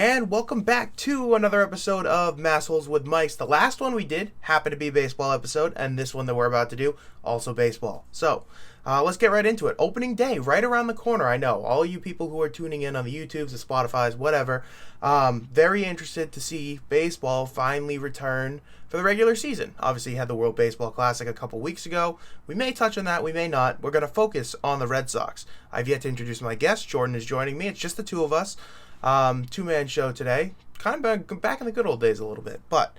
And welcome back to another episode of Massholes with Mice. The last one we did happened to be a baseball episode, and this one that we're about to do, also baseball. So, let's get right into it. Opening day, right around the corner, I know. All you people who are tuning in on the YouTubes, the Spotifys, whatever, very interested to see baseball finally return for the regular season. Obviously, you had the World Baseball Classic a couple weeks ago. We may touch on that, we may not. We're going to focus on the Red Sox. I've yet to introduce my guest. Jordan is joining me. It's just the two of us. Two-man show today. Kind of back in the good old days a little bit. But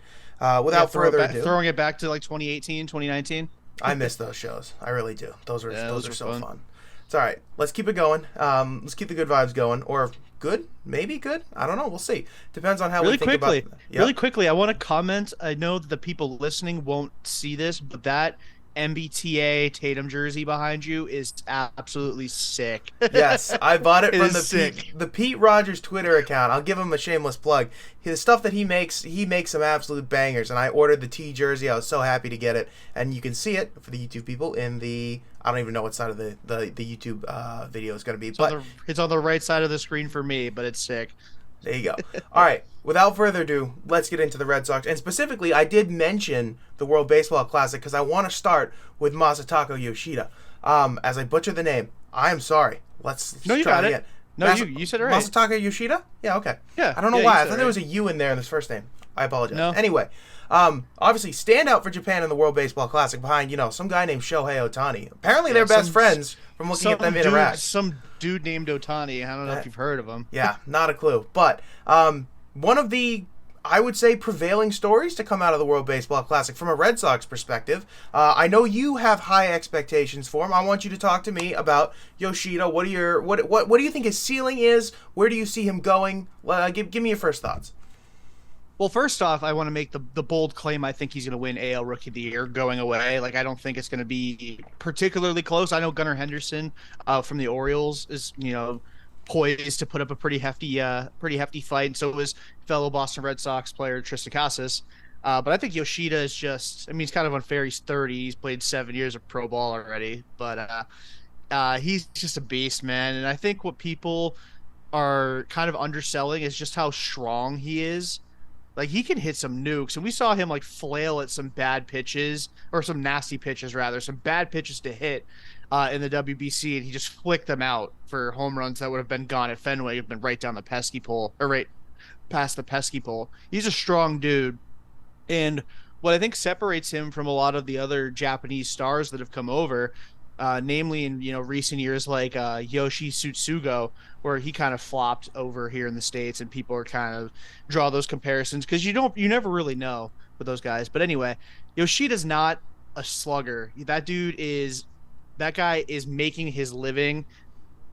without further ado. Throwing it back to like 2018, 2019. I miss those shows. I really do. Those are so fun. It's all right. Let's keep it going. Let's keep the good vibes going. Or good? Maybe good? I don't know. We'll see. Depends on how we think about it. Yep. Really quickly, I want to comment. I know that the people listening won't see this, but that MBTA Tatum jersey behind you is absolutely sick. Yes, I bought it from the Pete Rogers Twitter account. I'll give him a shameless plug. The stuff that he makes some absolute bangers, and I ordered the T jersey. I was so happy to get it, and you can see it for the YouTube people in the, I don't even know what side of the YouTube video is going to be. It's on the right side of the screen for me, but it's sick. There you go. All right. Without further ado, let's get into the Red Sox. And specifically, I did mention the World Baseball Classic because I want to start with Masataka Yoshida. As I butcher the name, I am sorry. Let's No, you try got it it. again. No, you said it right. Masataka Yoshida? Yeah, okay. Yeah. I don't know why. I thought there was a U in there in his first name. I apologize. No. Anyway, obviously, standout for Japan in the World Baseball Classic behind, some guy named Shohei Ohtani. Apparently, they're best friends from looking at them interact. Some dude named Ohtani. I don't know if you've heard of him. Yeah, not a clue. But one of the, I would say, prevailing stories to come out of the World Baseball Classic from a Red Sox perspective. I know you have high expectations for him. I want you to talk to me about Yoshida. What do you think his ceiling is? Where do you see him going? Give me your first thoughts. Well, first off, I want to make the bold claim. I think he's going to win AL Rookie of the Year going away. Like, I don't think it's going to be particularly close. I know Gunnar Henderson from the Orioles is, poised to put up a pretty hefty fight, and so is fellow Boston Red Sox player Tristan Casas. But I think Yoshida is just, he's kind of unfair. He's 30. He's played 7 years of pro ball already, but he's just a beast, man. And I think what people are kind of underselling is just how strong he is. Like, he can hit some nukes, and we saw him flail at some bad pitches, or some nasty pitches rather, some bad pitches to hit in the WBC, and he just flicked them out for home runs that would have been gone at Fenway, have been right down the pesky pole, or right past the pesky pole. He's a strong dude, and what I think separates him from a lot of the other Japanese stars that have come over, namely in recent years, like Yoshi Tsutsugo, where he kind of flopped over here in the States, and people are kind of draw those comparisons because you never really know with those guys. But anyway, Yoshida's not a slugger. That guy is making his living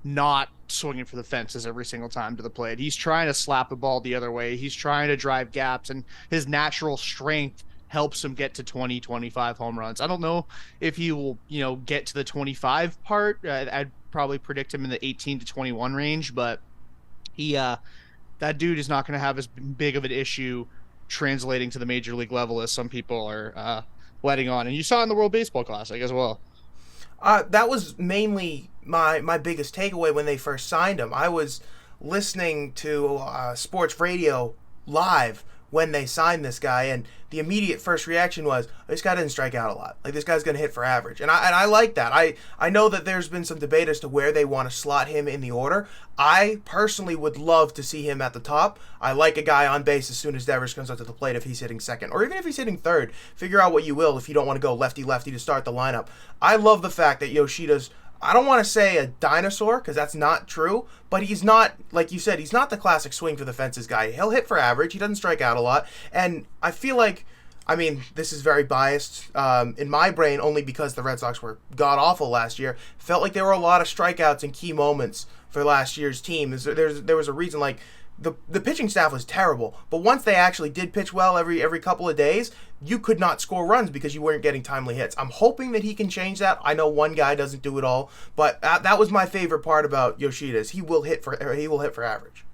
not swinging for the fences every single time to the plate. He's trying to slap the ball the other way. He's trying to drive gaps, and his natural strength helps him get to 20, 25 home runs. I don't know if he will, get to the 25 part. I'd probably predict him in the 18 to 21 range, but that dude is not going to have as big of an issue translating to the major league level as some people are letting on. And you saw in the World Baseball Classic as well. That was mainly my biggest takeaway when they first signed him. I was listening to sports radio live when they signed this guy, and the immediate first reaction was, this guy didn't strike out a lot. Like, this guy's going to hit for average. And I like that. I know that there's been some debate as to where they want to slot him in the order. I personally would love to see him at the top. I like a guy on base as soon as Devers comes up to the plate if he's hitting second. Or even if he's hitting third. Figure out what you will if you don't want to go lefty-lefty to start the lineup. I love the fact that Yoshida's, I don't want to say a dinosaur, because that's not true, but he's not, like you said, he's not the classic swing for the fences guy. He'll hit for average. He doesn't strike out a lot. And I feel like, this is very biased in my brain, only because the Red Sox were god-awful last year. Felt like there were a lot of strikeouts in key moments for last year's team. There was a reason, like, the pitching staff was terrible, but once they actually did pitch well every couple of days, you could not score runs because you weren't getting timely hits. I'm hoping that he can change that. I know one guy doesn't do it all, but that was my favorite part about Yoshida, is he will hit for average.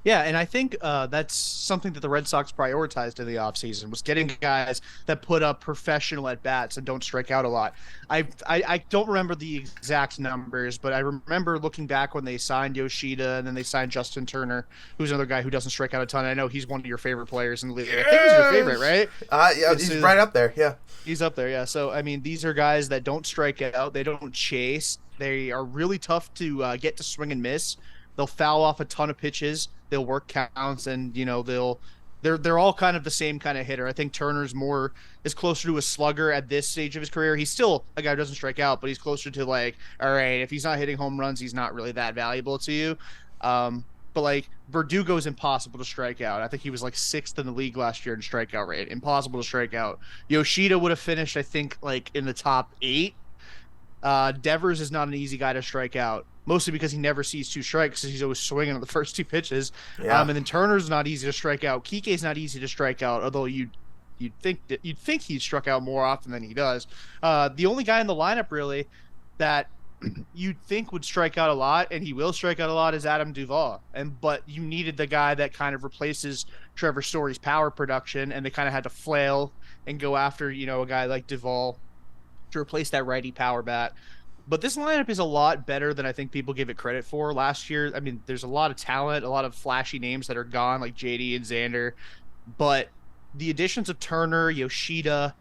Yeah, and I think that's something that the Red Sox prioritized in the offseason was getting guys that put up professional at bats and don't strike out a lot. I don't remember the exact numbers, but I remember looking back when they signed Yoshida and then they signed Justin Turner, who's another guy who doesn't strike out a ton. I know he's one of your favorite players in the league. I think he's your favorite, Yes. right? Yeah, It's he's right up there. Yeah. He's up there, yeah. So I mean, these are guys that don't strike out, they don't chase, they are really tough to get to swing and miss. They'll foul off a ton of pitches, they'll work counts, and they're all kind of the same kind of hitter. I think Turner's more is closer to a slugger at this stage of his career. He's still a guy who doesn't strike out, but he's closer to like, all right, if he's not hitting home runs, he's not really that valuable to you. But like Verdugo's impossible to strike out. I think he was like sixth in the league last year in strikeout rate. Impossible to strike out. Yoshida would have finished, I think, like in the top 8. Devers is not an easy guy to strike out, mostly because he never sees 2 strikes because he's always swinging on the first 2 pitches. Yeah. And then Turner's not easy to strike out. Kike's not easy to strike out, although you'd think he struck out more often than he does. The only guy in the lineup really that you'd think would strike out a lot, and he will strike out a lot, is Adam Duvall. But you needed the guy that kind of replaces Trevor Story's power production, and they kind of had to flail and go after a guy like Duvall to replace that righty power bat. But this lineup is a lot better than I think people give it credit for. Last year, I mean, there's a lot of talent, a lot of flashy names that are gone, like JD and Xander. But the additions of Turner, Yoshida,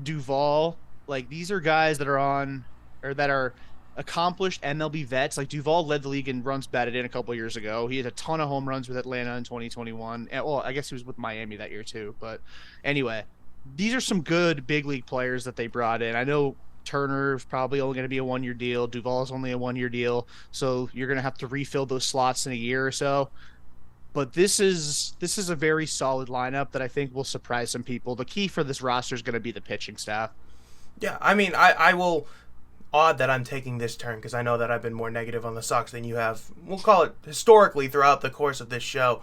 Duvall, like these are guys that are on or that are accomplished MLB vets. Like Duvall led the league in runs batted in a couple of years ago. He had a ton of home runs with Atlanta in 2021. And, well, I guess he was with Miami that year too. But anyway, these are some good big league players that they brought in. I know Turner is probably only going to be a 1-year deal. Duvall is only a 1-year deal. So you're going to have to refill those slots in a year or so. But this is a very solid lineup that I think will surprise some people. The key for this roster is going to be the pitching staff. Yeah, I mean, I will. Odd that I'm taking this turn because I know that I've been more negative on the Sox than you have. We'll call it historically throughout the course of this show.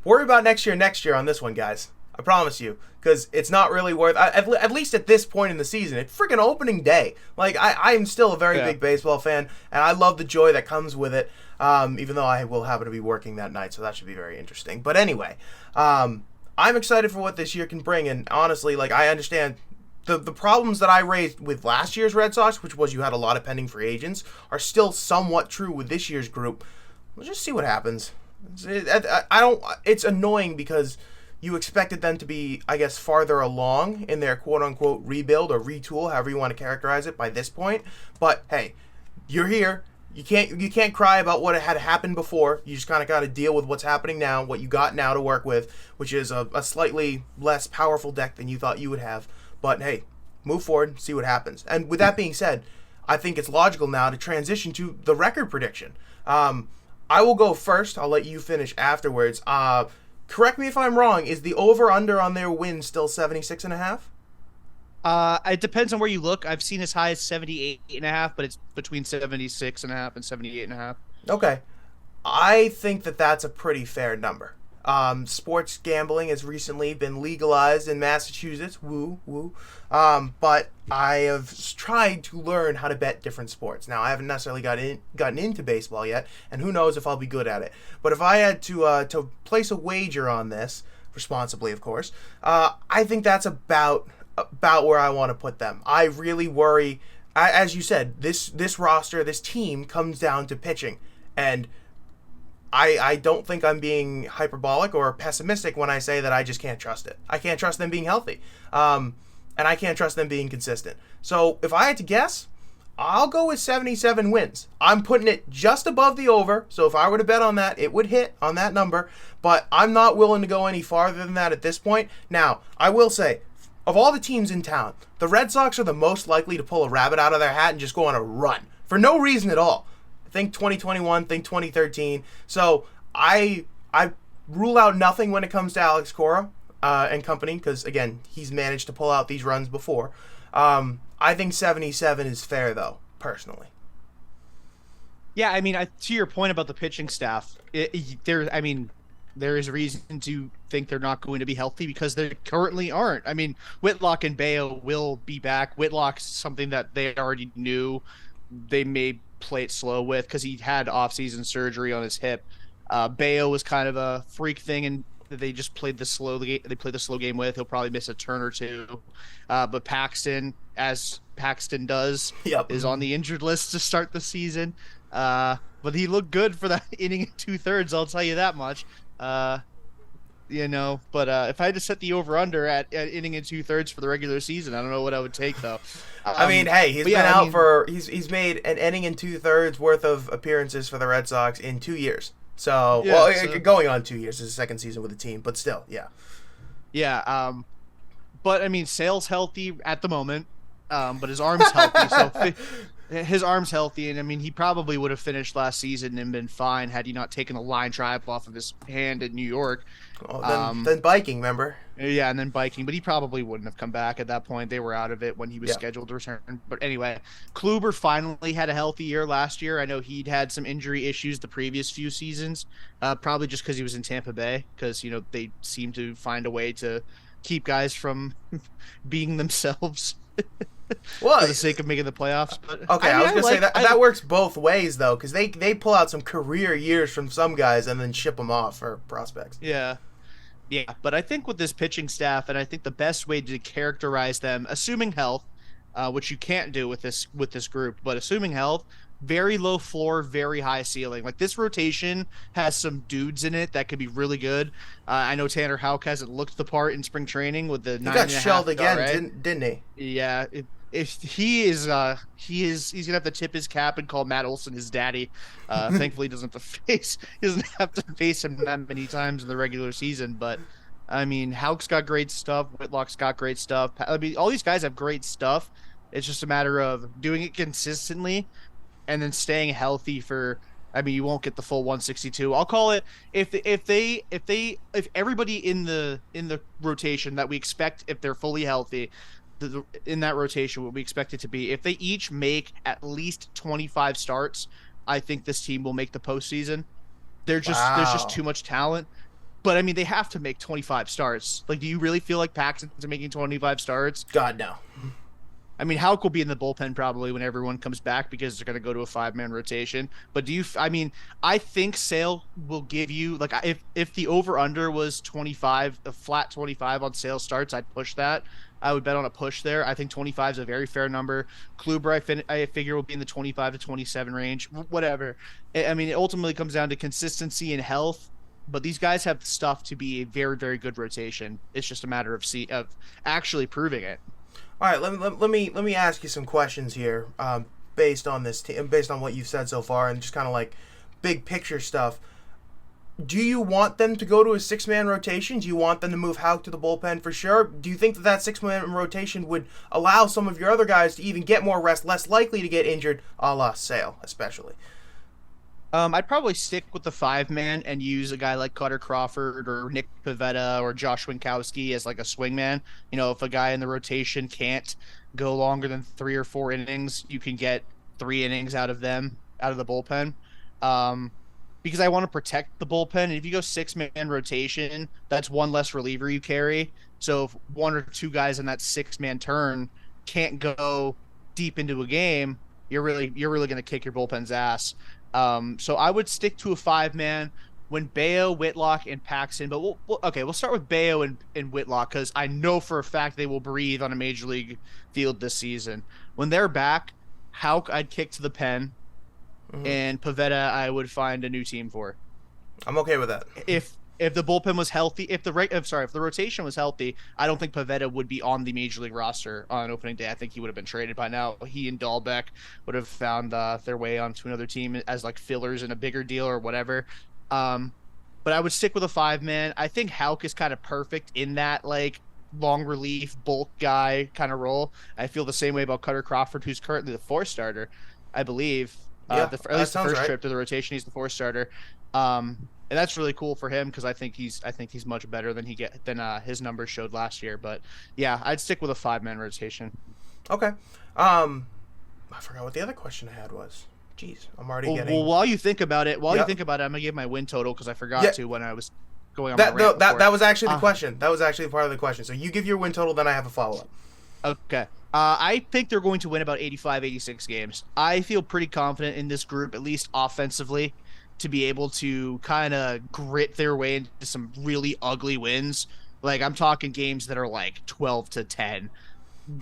Worry about next year on this one, guys. I promise you, because it's not really worth. At least at this point in the season, it's freaking opening day. Like I am still a very big baseball fan, and I love the joy that comes with it. Even though I will happen to be working that night, so that should be very interesting. But anyway, I'm excited for what this year can bring, and honestly, like I understand. The problems that I raised with last year's Red Sox, which was you had a lot of pending free agents, are still somewhat true with this year's group. Let's just see what happens. It's annoying because you expected them to be, I guess, farther along in their quote-unquote rebuild or retool, however you want to characterize it, by this point. But hey, you're here. You can't cry about what had happened before. You just kind of got to deal with what's happening now, what you got now to work with, which is a slightly less powerful deck than you thought you would have. But hey, move forward, see what happens. And with that being said, I think it's logical now to transition to the record prediction. I will go first. I'll let you finish afterwards. Correct me if I'm wrong. Is the over/under on their win still 76.5? It depends on where you look. I've seen as high as 78.5, but it's between 76.5 and 78.5. Okay. I think that that's a pretty fair number. Sports gambling has recently been legalized in Massachusetts. Woo, woo. But I have tried to learn how to bet different sports. Now, I haven't necessarily gotten into baseball yet, and who knows if I'll be good at it. But if I had to place a wager on this, responsibly, of course, I think that's about where I want to put them. I really worry, as you said, this roster, this team comes down to pitching, and I don't think I'm being hyperbolic or pessimistic when I say that I just can't trust it. I can't trust them being healthy. And I can't trust them being consistent. So if I had to guess, I'll go with 77 wins. I'm putting it just above the over, so if I were to bet on that, it would hit on that number, but I'm not willing to go any farther than that at this point. Now, I will say, of all the teams in town, the Red Sox are the most likely to pull a rabbit out of their hat and just go on a run for no reason at all. Think 2021, think 2013. So I rule out nothing when it comes to Alex Cora and company because, again, he's managed to pull out these runs before. I think 77 is fair, though, personally. Yeah, I mean, to your point about the pitching staff, there is reason to think they're not going to be healthy because they currently aren't. I mean, Whitlock and Bayo will be back. Whitlock's something that they already knew they may play it slow with because he had off-season surgery on his hip. Bayo was kind of a freak thing, and they just played the slow game. They played the slow game with. He'll probably miss a turn or two. But Paxton, as Paxton does, Yep. is on the injured list to start the season. But he looked good for that inning and 2/3. I'll tell you that much. But if I had to set the over under at inning and 2/3 for the regular season, I don't know what I would take though. I mean, hey, he's been out for he's made an inning and 2/3 worth of appearances for the Red Sox in 2 years. So, going on 2 years. It's his second season with the team, but still, yeah. Yeah. But I mean, Sale's healthy at the moment, but his arm's healthy. So his arm's healthy, and I mean, he probably would have finished last season and been fine had he not taken a line drive off of his hand in New York. Oh, then biking, remember? Yeah, and then biking, but he probably wouldn't have come back at that point. They were out of it when he was scheduled to return. But anyway, Kluber finally had a healthy year last year. I know he'd had some injury issues the previous few seasons, probably just because he was in Tampa Bay, because they seem to find a way to keep guys from being themselves. Well, for the sake of making the playoffs. But, okay, I was gonna say that works both ways though, because they pull out some career years from some guys and then ship them off for prospects. Yeah, but I think with this pitching staff, and I think the best way to characterize them, assuming health, which you can't do with this group, but assuming health, very low floor, very high ceiling. Like this rotation has some dudes in it that could be really good. I know Tanner Houck hasn't looked the part in spring training with the 9.5. He got shelled again, didn't he? Yeah. If he's gonna have to tip his cap and call Matt Olson his daddy. Thankfully, he doesn't have to face him that many times in the regular season. But I mean, Houck's got great stuff. Whitlock's got great stuff. I mean, all these guys have great stuff. It's just a matter of doing it consistently and then staying healthy for. I mean, you won't get the full 162. I'll call it if everybody in the rotation that we expect, if they're fully healthy. In that rotation, what we expect it to be, if they each make at least 25 starts, I think this team will make the postseason. There's just too much talent. But I mean, they have to make 25 starts. Like, do you really feel like Paxton's making 25 starts? God, no. I mean, Houck will be in the bullpen probably when everyone comes back because they're going to go to a 5-man rotation. But I think Sale will give you, like, if the over-under was 25, a flat 25 on Sale starts, I'd push that. I would bet on a push there. I think 25 is a very fair number. Kluber, I figure, will be in the 25 to 27 range. Whatever. I mean, it ultimately comes down to consistency and health. But these guys have stuff to be a very, very good rotation. It's just a matter of actually proving it. All right, let me ask you some questions here, based on this team, based on what you've said so far, and just kind of like big picture stuff. Do you want them to go to a 6-man rotation? Do you want them to move Houck to the bullpen for sure? Do you think that 6-man rotation would allow some of your other guys to even get more rest, less likely to get injured, a la Sale, especially? I'd probably stick with the 5-man and use a guy like Cutter Crawford or Nick Pivetta or Josh Winkowski as like a swingman. If a guy in the rotation can't go longer than 3 or 4 innings, you can get 3 innings out of the bullpen. Because I want to protect the bullpen. And if you go 6-man rotation, that's one less reliever you carry. So if 1 or 2 guys in that 6-man turn can't go deep into a game, you're really going to kick your bullpen's ass. So I would stick to a 5-man when Bayo, Whitlock, and Paxton. But we'll start with Bayo and Whitlock because I know for a fact they will breathe on a major league field this season. When they're back, Houck I'd kick to the pen. Mm-hmm. And Pivetta, I would find a new team for. I'm okay with that. If the bullpen was healthy, if the rotation was healthy, I don't think Pivetta would be on the major league roster on opening day. I think he would have been traded by now. He and Dahlbeck would have found their way onto another team as like fillers in a bigger deal or whatever. But I would stick with a 5-man. I think Houck is kind of perfect in that like long relief bulk guy kind of role. I feel the same way about Cutter Crawford, who's currently the 4th starter, I believe. At least the first trip to the rotation, he's the 4th starter, and that's really cool for him because I think he's much better than his numbers showed last year. But yeah, I'd stick with a 5-man rotation. Okay. I forgot what the other question I had was. Jeez, I'm already getting. Well, while you think about it, I'm gonna give my win total because I forgot to when I was going on. That was actually the question. That was actually part of the question. So you give your win total, then I have a follow up. Okay. I think they're going to win about 85, 86 games. I feel pretty confident in this group, at least offensively. to be able to kind of grit their way into some really ugly wins. Like I'm talking games that are like 12-10.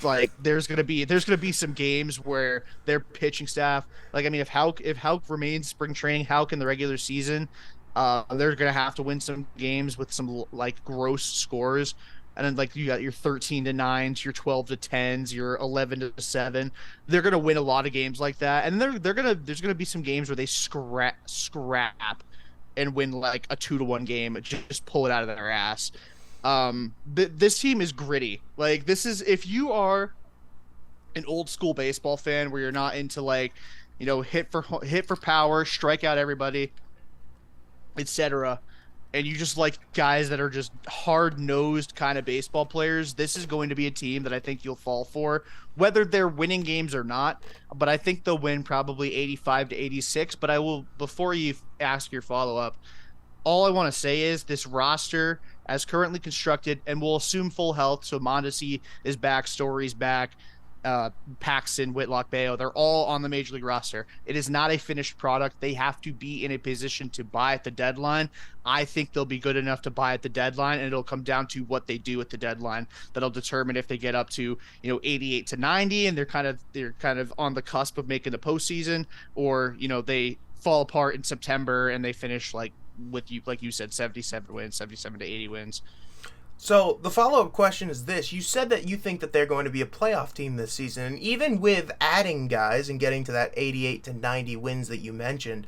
Like there's gonna be some games where their pitching staff, like I mean, if Houck remains spring training, Houck in the regular season, they're gonna have to win some games with some like gross scores. And then like you got your 13-9s, your 12-10s, your 11-7. They're gonna win a lot of games like that, and there's gonna be some games where they scrap and win like a 2-1 game, just pull it out of their ass. This team is gritty. Like this is, if you are an old school baseball fan where you're not into like, hit for power, strike out everybody, etc., and you just like guys that are just hard-nosed kind of baseball players, this is going to be a team that I think you'll fall for, whether they're winning games or not. But I think they'll win probably 85-86. But I will, before you ask your follow-up, all I want to say is this roster, as currently constructed, and we'll assume full health, so Mondesi is back, Story's back, Paxton, Whitlock, Bayo, they're all on the Major League roster. It is not a finished product. They have to be in a position to buy at the deadline. I think they'll be good enough to buy at the deadline, and it'll come down to what they do at the deadline that'll determine if they get up to 88-90 and they're kind of on the cusp of making the postseason, or they fall apart in September and they finish like you said, 77 wins, 77-80 wins. So the follow-up question is this. You said that you think that they're going to be a playoff team this season, and even with adding guys and getting to that 88-90 wins that you mentioned,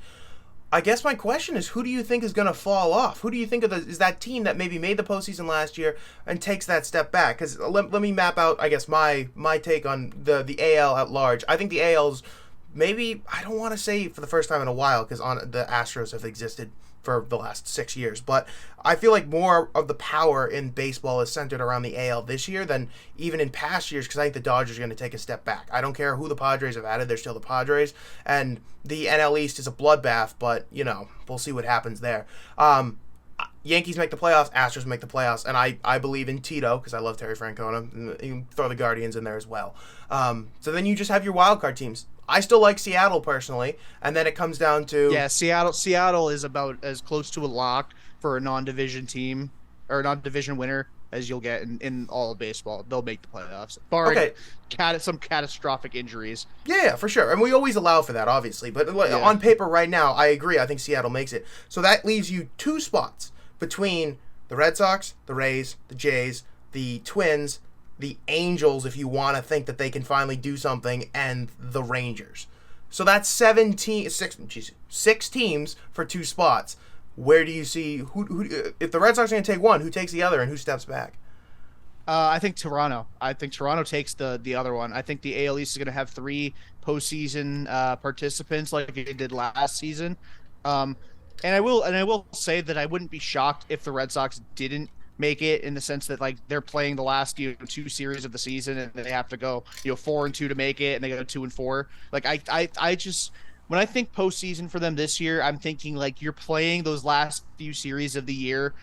I guess my question is, who do you think is going to fall off? Who do you think is that team that maybe made the postseason last year and takes that step back? Because let me map out, I guess, my take on the AL at large. I think the AL's maybe, I don't want to say for the first time in a while, because the Astros have existed for the last 6 years, but I feel like more of the power in baseball is centered around the AL this year than even in past years, because I think the Dodgers are going to take a step back. I don't care who the Padres have added, they're still the Padres, and the NL East is a bloodbath, but we'll see what happens there. Yankees make the playoffs, Astros make the playoffs, and I believe in Tito, because I love Terry Francona, and you can throw the Guardians in there as well. So then you just have your wild card teams. I still like Seattle personally, and then it comes down to... Yeah, Seattle is about as close to a lock for a non-division team, or a non-division winner, as you'll get in all of baseball. They'll make the playoffs, barring some catastrophic injuries. Yeah, for sure. And we always allow for that, obviously. But on paper right now, I agree. I think Seattle makes it. So that leaves you 2 spots between the Red Sox, the Rays, the Jays, the Twins, the Angels, if you want to think that they can finally do something, and the Rangers. So that's 6 teams for 2 spots. Where do you see who if the Red Sox are going to take one, who takes the other, and who steps back? I think Toronto. I think Toronto takes the other one. I think the AL East is going to have 3 postseason participants like it did last season. And I will say that I wouldn't be shocked if the Red Sox didn't make it, in the sense that like they're playing the last 2 series of the season and they have to go 4-2 to make it, and they go 2-4. Like I just, when I think postseason for them this year, I'm thinking like you're playing those last few series of the year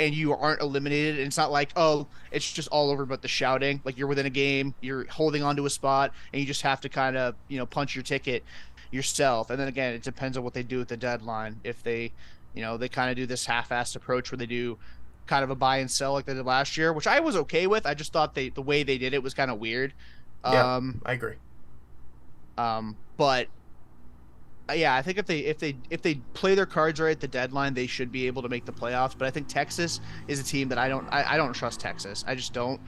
and you aren't eliminated. And it's not like, oh, it's just all over but the shouting. Like you're within a game, you're holding onto a spot, and you just have to kind of punch your ticket yourself. And then again, it depends on what they do at the deadline. If they they kind of do this half-assed approach where they do kind of a buy and sell like they did last year, which I was okay with. I just thought the way they did it was kind of weird. Yeah, I agree. But yeah, I think if they play their cards right at the deadline, they should be able to make the playoffs. But I think Texas is a team that I don't trust Texas. I just don't.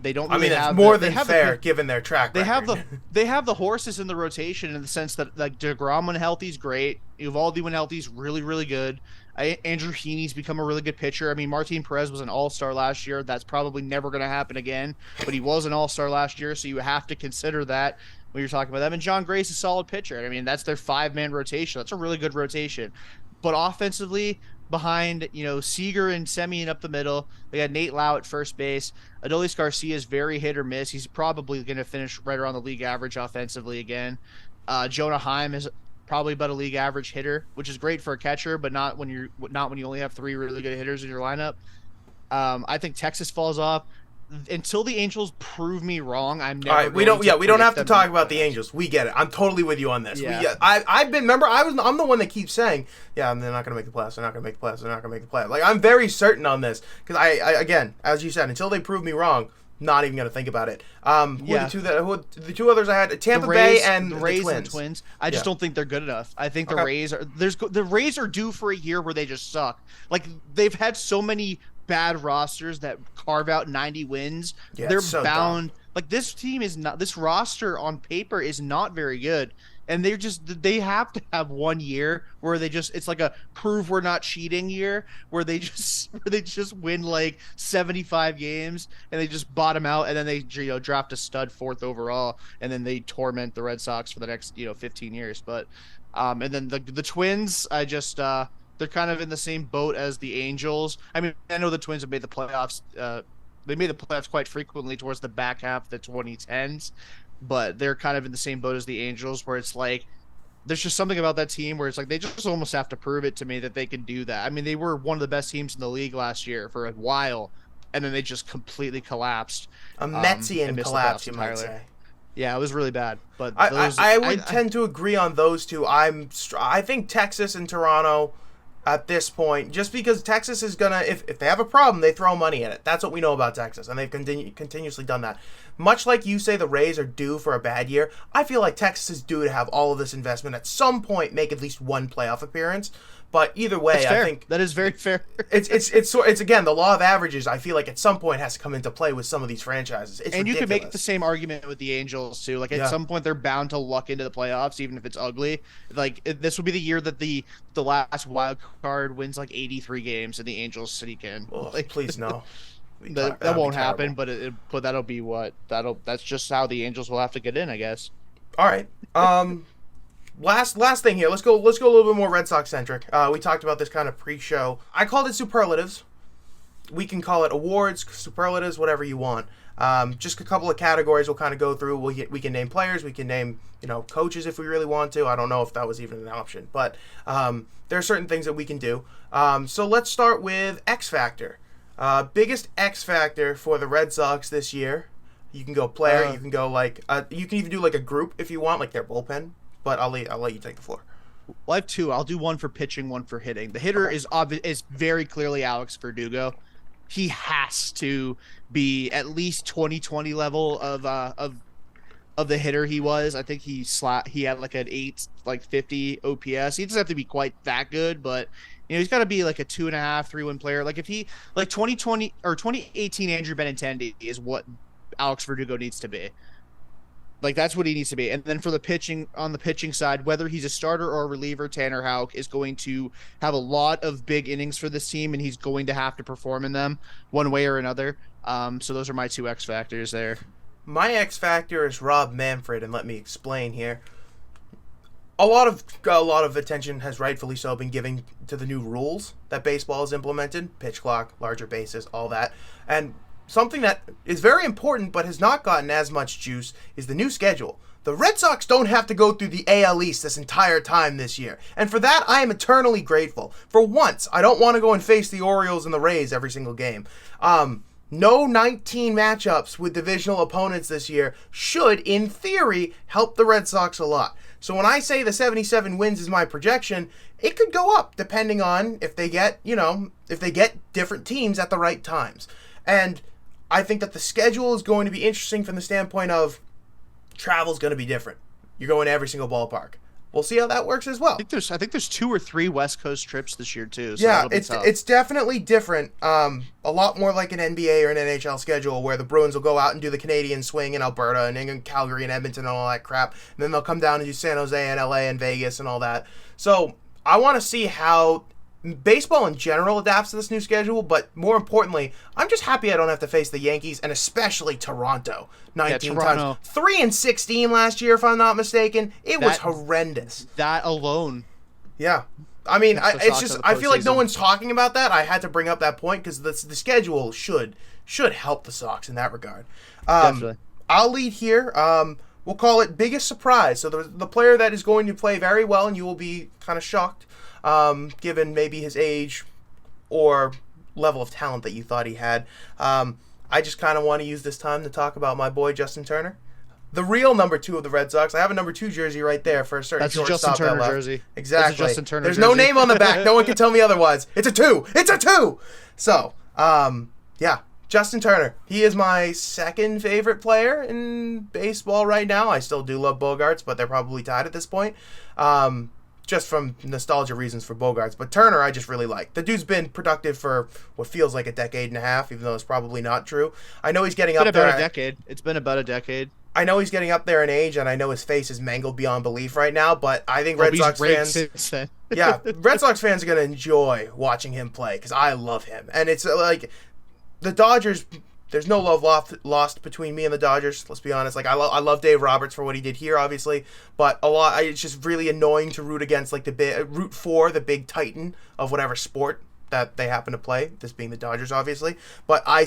They don't. Really it's more than fair given their track record. They have the horses in the rotation, in the sense that like DeGrom when healthy is great. Eovaldi when healthy is really, really good. Andrew Heaney's become a really good pitcher. I mean, Martin Perez was an all-star last year. That's probably never going to happen again, but he was an all-star last year, so you have to consider that when you're talking about them. And John Gray's a solid pitcher. I mean, that's their 5-man rotation. That's a really good rotation. But offensively, behind, Seager and Semien up the middle, they got Nate Lau at first base. Adolis Garcia is very hit or miss. He's probably going to finish right around the league average offensively again. Jonah Heim is probably about a league average hitter, which is great for a catcher, but not when you only have 3 really good hitters in your lineup. I think Texas falls off. until the Angels prove me wrong, I'm All never right, we going don't. to Yeah, we don't have predict to them in talk the about the playoffs. Angels. We get it. I'm totally with you on this. Yeah. I've been. Remember, I'm the one that keeps saying, "Yeah, they're not going to make the playoffs. They're not going to make the playoffs. They're not going to make the playoffs." Like I'm very certain on this because I again, as you said, until they prove me wrong, not even going to think about it. Yeah. Who are the two others I had? Tampa The Rays, Bay and the Rays Twins. and Twins. I just Yeah. don't think they're good enough. I think the Okay. Rays are due for a year where they just suck. Like they've had so many bad rosters that carve out 90 wins. Yeah, They're it's so bound. Like this team is not. This roster on paper is not very good. And they have to have 1 year where it's like a prove we're not cheating year where they just win like 75 games and they just bottom out, and then they draft a stud 4th overall, and then they torment the Red Sox for the next 15 years. But and then the Twins, they're kind of in the same boat as the Angels. I mean, I know the Twins have made the playoffs. They made the playoffs quite frequently towards the back half of the 2010s, but they're kind of in the same boat as the Angels, where it's like there's just something about that team where it's like they just almost have to prove it to me that they can do that. I mean, they were one of the best teams in the league last year for a while, and then they just completely collapsed. A Metsian and missed the collapse, playoffs you might entirely. say. Yeah, it was really bad. But I would tend to agree on those two. I think Texas and Toronto at this point, just because Texas is gonna, if they have a problem, they throw money at it. That's what we know about Texas, and they've continuously done that. Much like you say the Rays are due for a bad year, I feel like Texas is due to have all of this investment at some point make at least one playoff appearance. But either way, I think that is very fair. it's again the law of averages. I feel like at some point has to come into play with some of these franchises. It's and you ridiculous. could make the same argument with the Angels too. Like at some point they're bound to luck into the playoffs, even if it's ugly. Like this would be the year that the last wild card wins like 83 games and the Angels sneak in. Oh, please no. That won't happen, but that'll be that's just how the Angels will have to get in, I guess. All right. Last thing here. Let's go a little bit more Red Sox centric. We talked about this kind of pre-show. I called it superlatives. We can call it awards, superlatives, whatever you want. Just a couple of categories we'll kind of go through. We can name players. We can name coaches if we really want to. I don't know if that was even an option, but there are certain things that we can do. So let's start with X Factor. Biggest X Factor for the Red Sox this year. You can go player. You can go you can even do like a group if you want, like their bullpen. But I'll let you take the floor. Well, I have two. I'll do one for pitching, one for hitting. The hitter is very clearly Alex Verdugo. He has to be at least 2020 level of the hitter he was. I think he had like an 850 OPS. He doesn't have to be quite that good, but he's got to be like a 2.5, 3-win player. Like if he 2020 or 2018 Andrew Benintendi is what Alex Verdugo needs to be. Like that's what he needs to be. And then for the pitching, on the pitching side, whether he's a starter or a reliever, Tanner Houck is going to have a lot of big innings for this team, and he's going to have to perform in them one way or another. So those are my two X factors there. My X factor is Rob Manfred, and let me explain here. A lot of attention has rightfully so been given to the new rules that baseball has implemented: pitch clock, larger bases, all that, and something that is very important but has not gotten as much juice is the new schedule. The Red Sox don't have to go through the AL East this entire time this year. And for that, I am eternally grateful. For once, I don't want to go and face the Orioles and the Rays every single game. No 19 matchups with divisional opponents this year should, in theory, help the Red Sox a lot. So when I say the 77 wins is my projection, it could go up depending on if they get different teams at the right times. And I think that the schedule is going to be interesting from the standpoint of travel's going to be different. You're going to every single ballpark. We'll see how that works as well. I think there's 2 or 3 West Coast trips this year too. So yeah, it's definitely different. A lot more like an NBA or an NHL schedule where the Bruins will go out and do the Canadian swing in Alberta and in Calgary and Edmonton and all that crap. And then they'll come down and do San Jose and LA and Vegas and all that. So I want to see how baseball in general adapts to this new schedule, but more importantly, I'm just happy I don't have to face the Yankees and especially Toronto 19 times. 3-16 last year, if I'm not mistaken. It was horrendous. That alone. Yeah. I mean, I feel like no one's talking about that. I had to bring up that point because the schedule should help the Sox in that regard. Definitely. I'll lead here. We'll call it biggest surprise. So the player that is going to play very well, and you will be kind of shocked, given maybe his age or level of talent that you thought he had. I just kind of want to use this time to talk about my boy Justin Turner, the real number 2 of the Red Sox. I have a number 2 jersey right there for a certain That's a Justin shortstop Turner jersey. Exactly. That's a Justin Turner There's jersey. no name on the back. No one can tell me otherwise. It's a 2. It's a 2. So, yeah, Justin Turner. He is my second favorite player in baseball right now. I still do love Bogarts, but they're probably tied at this point. Just from nostalgia reasons for Bogarts. But Turner, I just really like. The dude's been productive for what feels like a decade and a half, even though it's probably not true. I know he's getting up there. It's been about a decade. I know he's getting up there in age, and I know his face is mangled beyond belief right now, but I think Red Sox fans... Since then. Yeah, Red Sox fans are going to enjoy watching him play, because I love him. And it's like, the Dodgers... There's no love lost between me and the Dodgers. Let's be honest. Like I love Dave Roberts for what he did here, obviously, but it's just really annoying to root against root for the big titan of whatever sport that they happen to play. This being the Dodgers, obviously. But I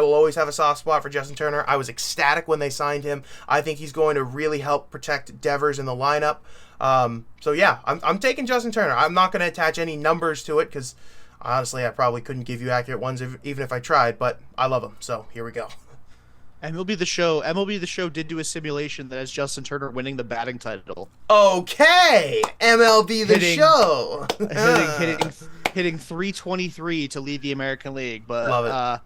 will always have a soft spot for Justin Turner. I was ecstatic when they signed him. I think he's going to really help protect Devers in the lineup. So yeah, I'm taking Justin Turner. I'm not going to attach any numbers to it because. Honestly, I probably couldn't give you accurate ones even if I tried, but I love him, so here we go. MLB The Show did do a simulation that has Justin Turner winning the batting title. Okay, MLB The Show. hitting 323 to lead the American League, but love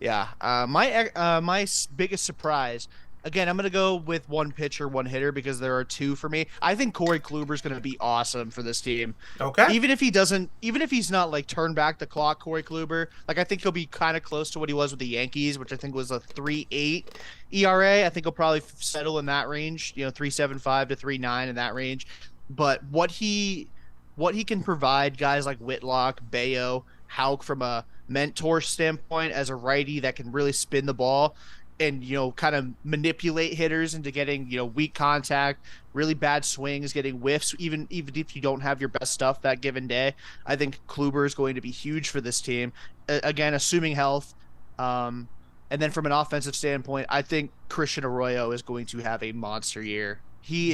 it. My biggest surprise. Again, I'm going to go with one pitcher, one hitter because there are 2 for me. I think Corey Kluber is going to be awesome for this team. Okay. Even if he's not like turn back the clock, Corey Kluber, like I think he'll be kind of close to what he was with the Yankees, which I think was a 3.8 ERA. I think he'll probably settle in that range, 3.75 to 3.9 in that range. But what he can provide guys like Whitlock, Bayo, Houck from a mentor standpoint as a righty that can really spin the ball and kind of manipulate hitters into getting weak contact, really bad swings, getting whiffs, even if you don't have your best stuff that given day. I think Kluber is going to be huge for this team. Again, assuming health. And then from an offensive standpoint, I think Christian Arroyo is going to have a monster year. When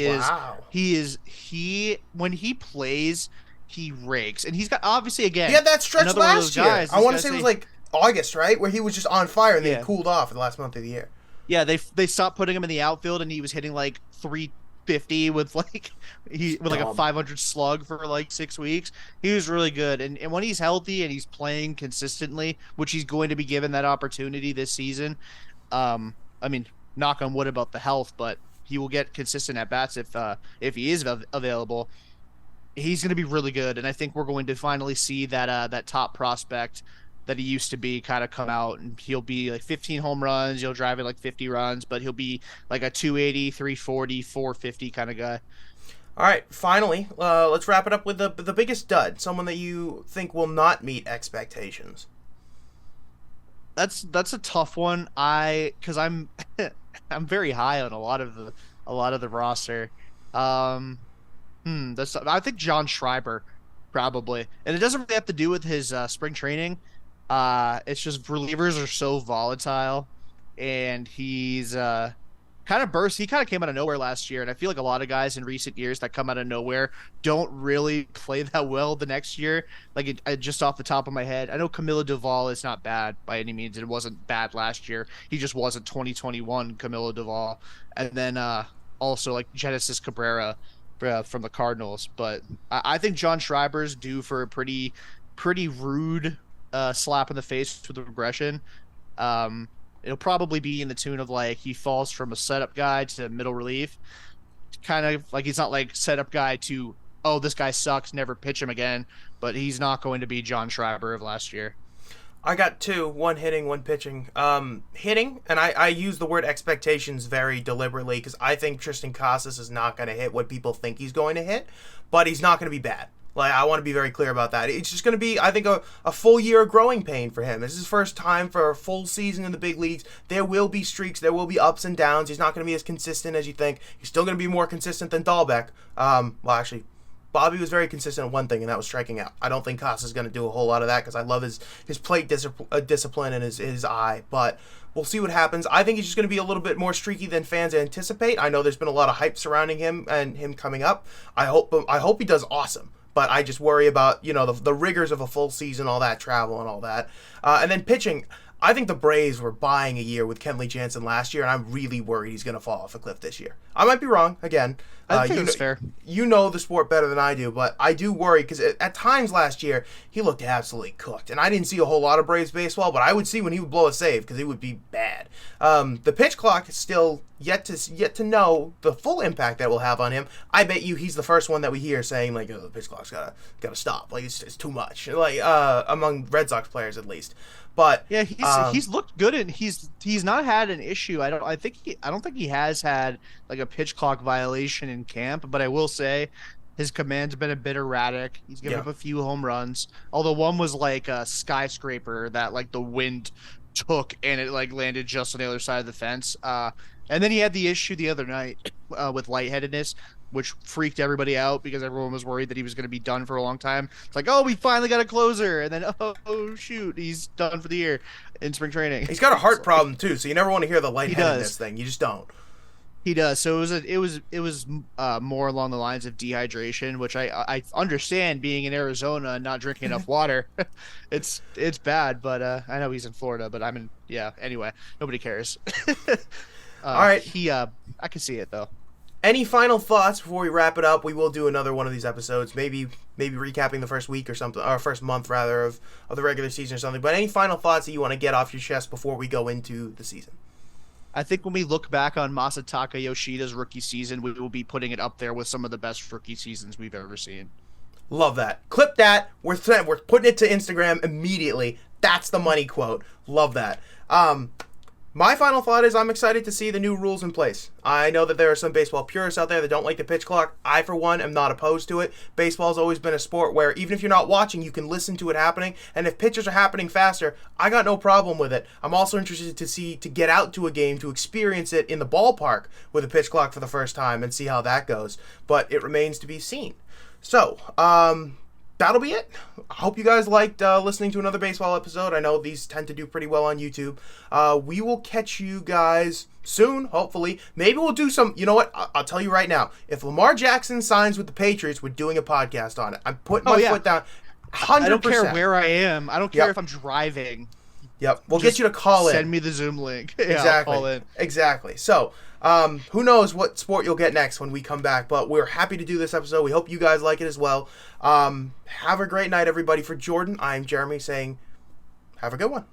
he plays, he rakes, and he's got obviously again. He had that stretch last year. I want to say it was like August, right? Where he was just on fire and then he cooled off for the last month of the year. Yeah, they stopped putting him in the outfield and he was hitting like 350 with a 500 slug for like 6 weeks. He was really good. And when he's healthy and he's playing consistently, which he's going to be given that opportunity this season, I mean, knock on wood about the health, but he will get consistent at bats if he is available. He's going to be really good, and I think we're going to finally see that top prospect that he used to be kind of come out, and he'll be like 15 home runs. He'll drive it like 50 runs, but he'll be like a 280, 340, 450 kind of guy. All right, finally, let's wrap it up with the biggest dud, someone that you think will not meet expectations. That's a tough one. Because I'm I'm very high on a lot of the roster. I think John Schreiber probably, and it doesn't really have to do with his spring training. It's just relievers are so volatile, and he's kind of burst. He kind of came out of nowhere last year, and I feel like a lot of guys in recent years that come out of nowhere don't really play that well the next year. Like just off the top of my head, I know Camilo Doval is not bad by any means. It wasn't bad last year. He just wasn't 2021 Camilo Doval. And then also like Genesis Cabrera from the Cardinals. But I think John Schreiber's due for a pretty rude slap in the face with regression. It'll probably be in the tune of like he falls from a setup guy to middle relief, kind of like he's not like setup guy to this guy sucks, never pitch him again, but he's not going to be John Schreiber of last year. I got 2, one hitting, one pitching. Hitting, and I use the word expectations very deliberately because I think Tristan Casas is not going to hit what people think he's going to hit, but he's not going to be bad. Like, I want to be very clear about that. It's just going to be, I think, a full year of growing pain for him. This is his first time for a full season in the big leagues. There will be streaks. There will be ups and downs. He's not going to be as consistent as you think. He's still going to be more consistent than Dahlbeck. Well, actually, Bobby was very consistent at one thing, and that was striking out. I don't think Casas is going to do a whole lot of that because I love his plate discipline and his eye. But we'll see what happens. I think he's just going to be a little bit more streaky than fans anticipate. I know there's been a lot of hype surrounding him and him coming up. I hope he does awesome. But I just worry about, the rigors of a full season, all that travel and all that. And then pitching, I think the Braves were buying a year with Kenley Jansen last year, and I'm really worried he's going to fall off a cliff this year. I might be wrong, again. I think that's fair. You know the sport better than I do, but I do worry because at times last year, he looked absolutely cooked. And I didn't see a whole lot of Braves baseball, but I would see when he would blow a save because it would be bad. The pitch clock is still yet to know the full impact that it will have on him. I bet you he's the first one that we hear saying, like, oh, the pitch clock's gotta stop. Like, it's too much. Like, among Red Sox players, at least. But yeah, he's looked good, and he's not had an issue. I don't think he has had like a pitch clock violation in camp. But I will say, his command's been a bit erratic. He's given up a few home runs, although one was like a skyscraper that like the wind took and it like landed just on the other side of the fence. And then he had the issue the other night with lightheadedness, which freaked everybody out because everyone was worried that he was going to be done for a long time. It's like, oh, we finally got a closer, and then oh shoot, he's done for the year in spring training. He's got a heart problem too, so you never want to hear the lightheadedness thing. You just don't. He does. So it was more along the lines of dehydration, which I understand, being in Arizona and not drinking enough water. It's bad, but I know he's in Florida, but I'm in. Yeah. Anyway, nobody cares. All right. I can see it though. Any final thoughts before we wrap it up? We will do another one of these episodes, maybe recapping the first week or something, or first month rather of the regular season or something. But any final thoughts that you want to get off your chest before we go into the season? I think when we look back on Masataka Yoshida's rookie season, we will be putting it up there with some of the best rookie seasons we've ever seen. Love that. Clip that. We're putting it to Instagram immediately. That's the money quote. Love that. My final thought is I'm excited to see the new rules in place. I know that there are some baseball purists out there that don't like the pitch clock. I, for one, am not opposed to it. Baseball's always been a sport where even if you're not watching, you can listen to it happening. And if pitches are happening faster, I got no problem with it. I'm also interested to get out to a game, to experience it in the ballpark with a pitch clock for the first time and see how that goes. But it remains to be seen. So, that'll be it. I hope you guys liked listening to another baseball episode. I know these tend to do pretty well on YouTube. We will catch you guys soon, hopefully. Maybe we'll do some... You know what? I'll tell you right now. If Lamar Jackson signs with the Patriots, we're doing a podcast on it. I'm putting my foot down 100%. I don't care where I am. I don't care if I'm driving. Yep. We'll get you to call in. Send me the Zoom link. Yeah, exactly. I'll call in. Exactly. So... who knows what sport you'll get next when we come back, but we're happy to do this episode. We hope you guys like it as well. Have a great night, everybody. For Jordan, I'm Jeremy saying have a good one.